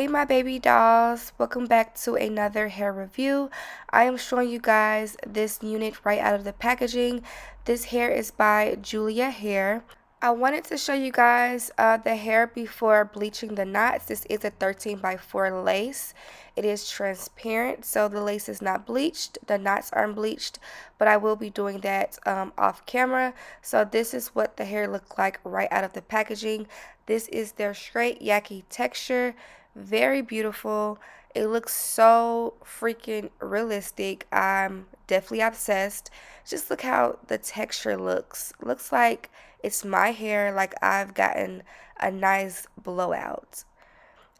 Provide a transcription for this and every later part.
my baby dolls, welcome back to another hair review. I am showing you guys this unit right out of the packaging. This hair is by Julia Hair. I wanted to show you guys the hair before bleaching the knots. This is a 13x4 lace. It is transparent, so the lace is not bleached. The knots aren't bleached, but I will be doing that off camera. So this is what the hair looked like right out of the packaging. This is their straight yaki texture. Very beautiful. It looks so freaking realistic. I'm definitely obsessed. Just look how the texture looks. Looks like it's my hair, like I've gotten a nice blowout.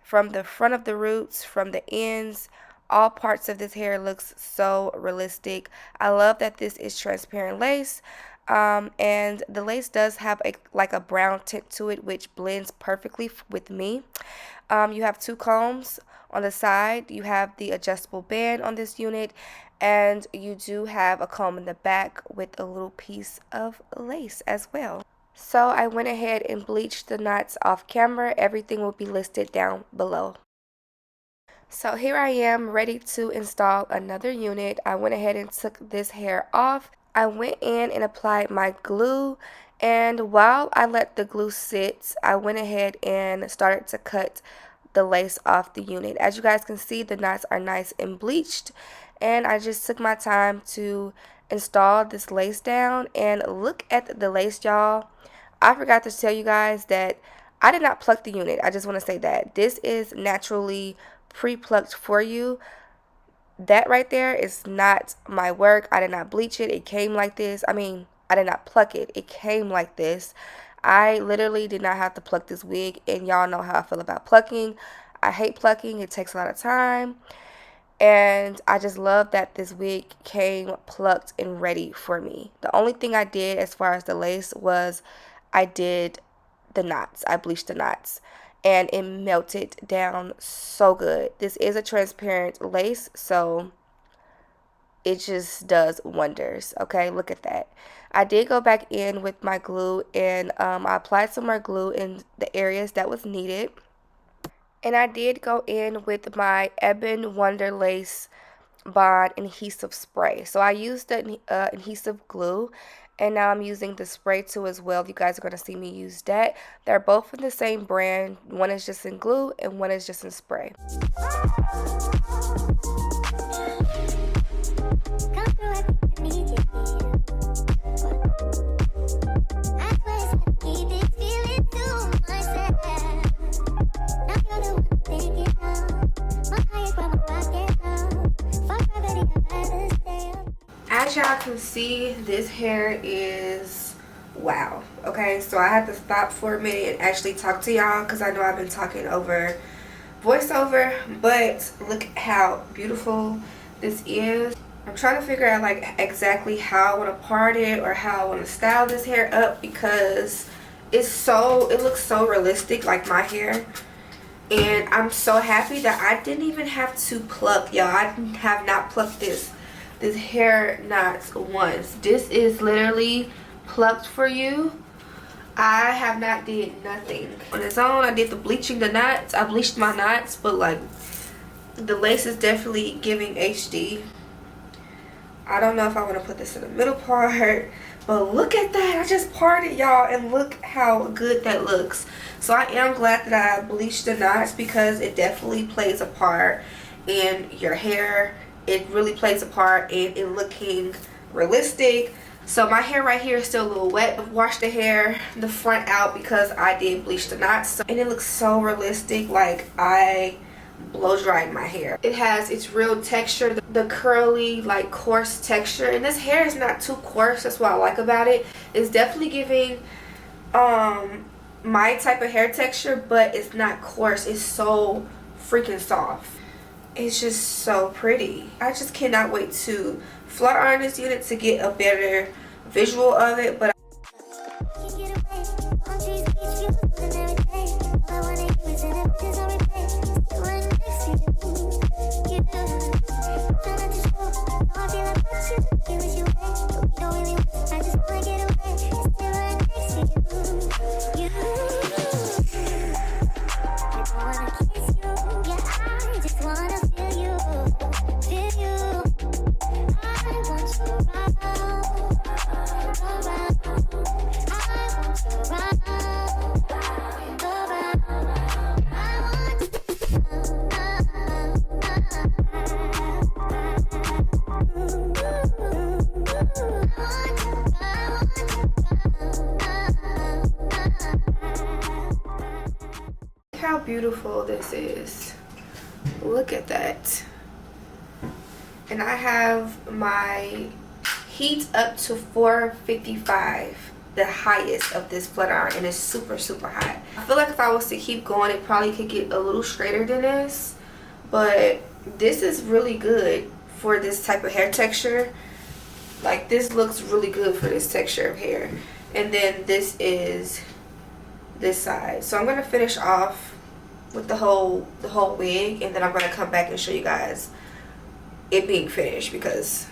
From the front of the roots, from the ends, all parts of this hair looks so realistic. I love that this is transparent lace. And the lace does have a brown tint to it, which blends perfectly with me. You have two combs on the side. You have the adjustable band on this unit, and you do have a comb in the back with a little piece of lace as well. So I went ahead and bleached the knots off camera. Everything will be listed down below. So here I am ready to install another unit. I went ahead and took this hair off. I went in and applied my glue, and while I let the glue sit, I went ahead and started to cut the lace off the unit. As you guys can see, the knots are nice and bleached, and I just took my time to install this lace down. And look at the lace, y'all. I forgot to tell you guys that I did not pluck the unit. I just want to say that this is naturally pre-plucked for you. That right there is not my work. I did not bleach it. It came like this. I mean, I did not pluck it. It came like this. I literally did not have to pluck this wig, and y'all know how I feel about plucking. I hate plucking. It takes a lot of time. And I just love that this wig came plucked and ready for me. The only thing I did as far as the lace was I did the knots. I bleached the knots, and it melted down so good. This is a transparent lace, so it just does wonders. Okay, look at that. I did go back in with my glue, and I applied some more glue in the areas that was needed. And I did go in with my Ebon Wonder Lace Bond adhesive spray. So I used the adhesive glue, and now I'm using the spray too as well. You guys are going to see me use that. They're both from the same brand. One is just in glue and one is just in spray. As y'all can see, this hair is wow. Okay, so I had to stop for a minute and actually talk to y'all because I know I've been talking over voiceover, but look how beautiful this is. I'm trying to figure out like exactly how I want to part it or how I want to style this hair up, because it looks so realistic, like my hair. And I'm so happy that I didn't even have to pluck, y'all. I have not plucked this hair not once. This is literally plucked for you. I have not did nothing on its own. I did the bleaching the knots. I bleached my knots, but like the lace is definitely giving HD. I don't know if I want to put this in the middle part, but look at that. I just parted, y'all, and look how good that looks. So I am glad that I bleached the knots, because it definitely plays a part in your hair. It really plays a part in it looking realistic. So my hair right here is still a little wet. I've washed the hair, the front out, because I did bleach the knots. And it looks so realistic, like I blow dried my hair. It has its real texture, the curly, like coarse texture. And this hair is not too coarse. That's what I like about it. It's definitely giving my type of hair texture, but it's not coarse. It's so freaking soft. It's just so pretty. I just cannot wait to flat iron this unit to get a better visual of it. But beautiful this is. Look at that. And I have my heat up to 455, the highest of this flat iron, and it's super hot. I feel like if I was to keep going, it probably could get a little straighter than this, but this is really good for this type of hair texture. Like, this looks really good for this texture of hair. And then this is this side. So I'm gonna finish off with the whole wig, and then I'm gonna come back and show you guys it being finished, because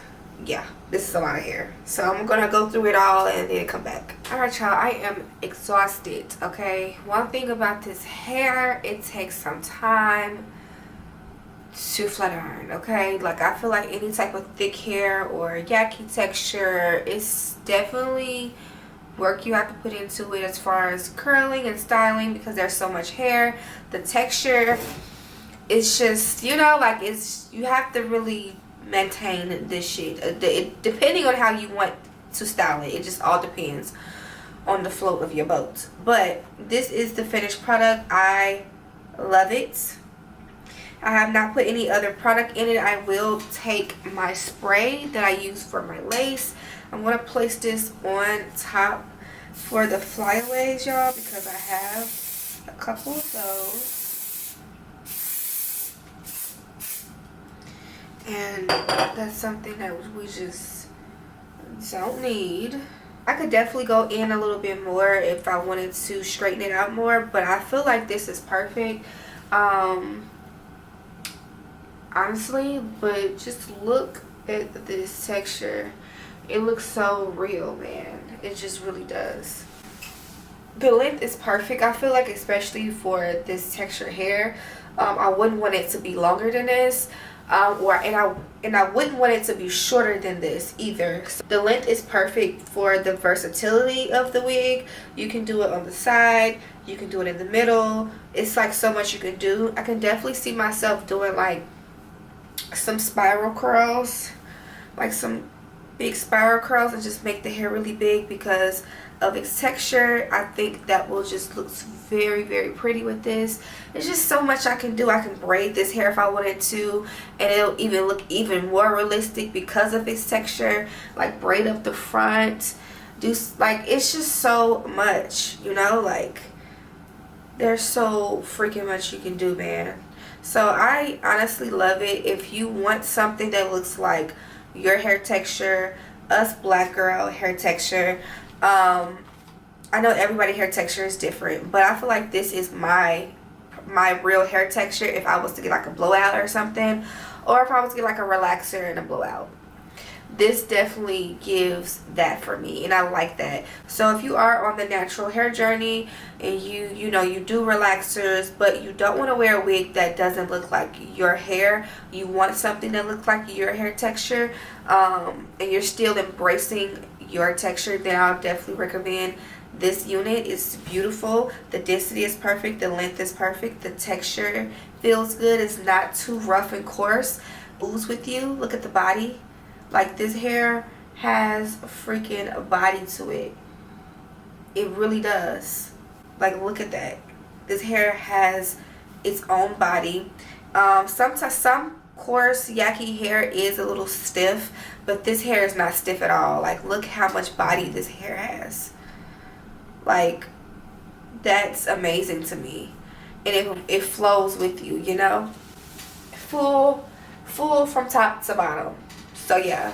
yeah, this is a lot of hair. So I'm gonna go through it all and then come back. All right, y'all, I am exhausted. Okay, one thing about this hair, it takes some time to flat iron. Okay, like, I feel like any type of thick hair or yaki texture, it's definitely work you have to put into it as far as curling and styling, because there's so much hair. The texture, it's just, you know, like, it's, you have to really maintain this shit. Depending on how you want to style it, it just all depends on the float of your boat. But this is the finished product. I love it. I have not put any other product in it. I will take my spray that I use for my lace. I'm going to place this on top for the flyaways, y'all, because I have a couple of those. And that's something that we just don't need. I could definitely go in a little bit more if I wanted to straighten it out more, but I feel like this is perfect. Honestly, but just look at this texture. It looks so real, man. It just really does. The length is perfect. I feel like, especially for this texture hair, I wouldn't want it to be longer than this, and I wouldn't want it to be shorter than this either. So the length is perfect for the versatility of the wig. You can do it on the side, you can do it in the middle. It's like so much you can do. I can definitely see myself doing like some spiral curls, like some big spiral curls, and just make the hair really big because of its texture. I think that will just look very pretty with this. There's just so much I can do. I can braid this hair if I wanted to, and it'll even look even more realistic because of its texture. Like, braid up the front, do, like, it's just so much, you know, like, there's so freaking much you can do, man. So I honestly love it. If you want something that looks like your hair texture, us black girl hair texture, I know everybody hair texture is different, but I feel like this is my real hair texture if I was to get like a blowout or something, or if I was to get like a relaxer and a blowout. This definitely gives that for me, and I like that. So if you are on the natural hair journey and you know you do relaxers, but you don't want to wear a wig that doesn't look like your hair, you want something that looks like your hair texture, and you're still embracing your texture, then I'll definitely recommend this unit. It's beautiful. The density is perfect. The length is perfect. The texture feels good. It's not too rough and coarse. Ooze with you. Look at the body. Like, this hair has a freaking body to it. It really does. Like, look at that. This hair has its own body. Sometimes some coarse yaki hair is a little stiff, but this hair is not stiff at all. Like, look how much body this hair has. Like, that's amazing to me. And it flows with you, you know, full from top to bottom. So yeah,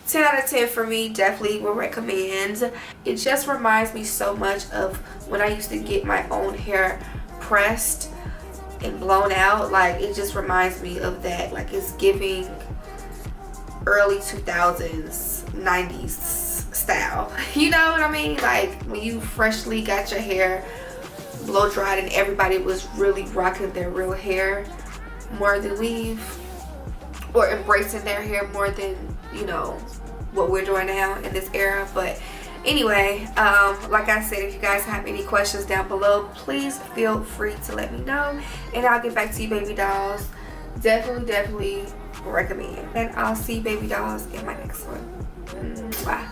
10 out of 10 for me. Definitely will recommend. It just reminds me so much of when I used to get my own hair pressed and blown out. Like, it just reminds me of that. Like, it's giving early 2000s 90s style. You know what I mean? Like, when you freshly got your hair blow dried and everybody was really rocking their real hair more than weave, or embracing their hair more than, you know, what we're doing now in this era. But anyway, like I said, if you guys have any questions down below, please feel free to let me know, and I'll get back to you, baby dolls. Definitely recommend. And I'll see you, baby dolls, in my next one. Bye.